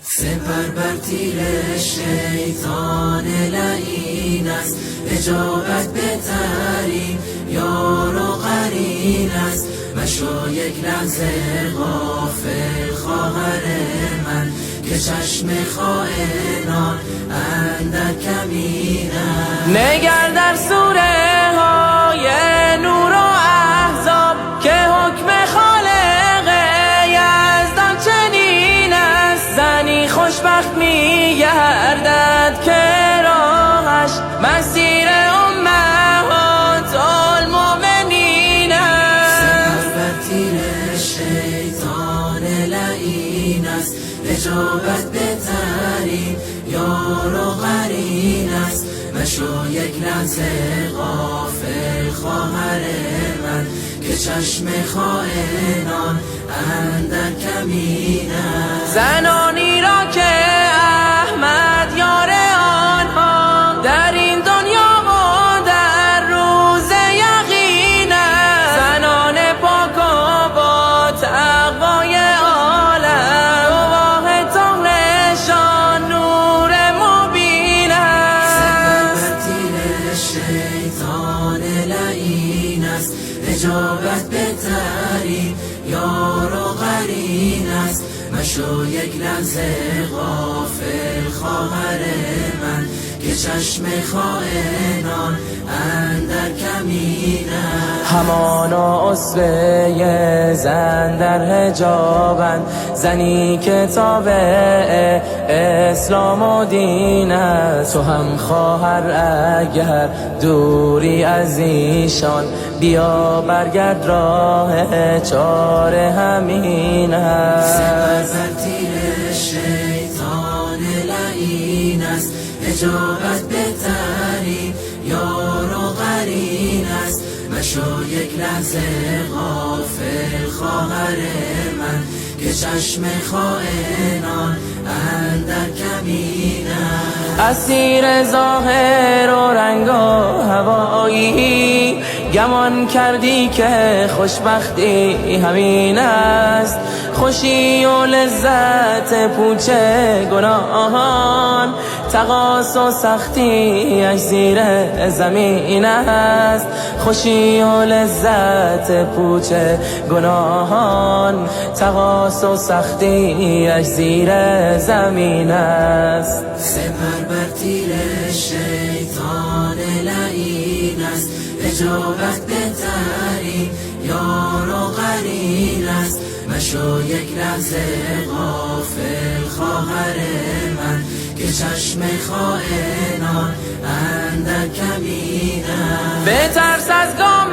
سپر بر تیر شیطان لعین است، اجابت بهترین یار و قرین است. مشو یک لحظه غافل خواهر من، که چشم خائنان اندر کمین است. نگر در سوره های نور و احزاب، که حکم خالق یزدان چنین است. زنی خوشبخت می گردد که راهش مسیر امهات المؤمنین است. سپر بر تیر شیطان لعین است، اجابت بهترین یار و قرین است. مشو یک لحظه غافل خواهر من، که چشم خائنان اندر کمین است. زنانی را که احمد یار آنها در این دنیا و در روز یقین است. زنان پاک و با تقوای عالم، گواه طهرشان نور مبین است. سپر بر تیر شیطان لعین است، اجابت بهترین یار و قرین است. مشو یک لحظه غافل خواهر من، که چشم خائنان اندر کمین است. همانا اسوه زن در حجابند، زنی که تابع اسلام و دین است. تو هم خواهر اگر دوری از ایشان، بیا برگرد راه چاره همین است. سپر بر تیر شیطان لعین است، اجابت بهترین یار و قرین است. مشو یک لحظه غافل خواهر من، که چشم خائنان اندر کمین است. اسیر ظاهر و رنگ و هوایی، گمان کردی که خوشبختی همین است. خوشی و لذت پوچ گناهان، تقاص و سختی اش زیر زمین است. خوشی و لذت پوچ گناهان، تقاص و سختی اش زیر زمین است. سپر بر تیر شیطان لعین است، اجابت بهترین یار و قرین است. مشو یک لحظه غافل خواهر من، که چشم خائنان اندر کمین است. بترس از گام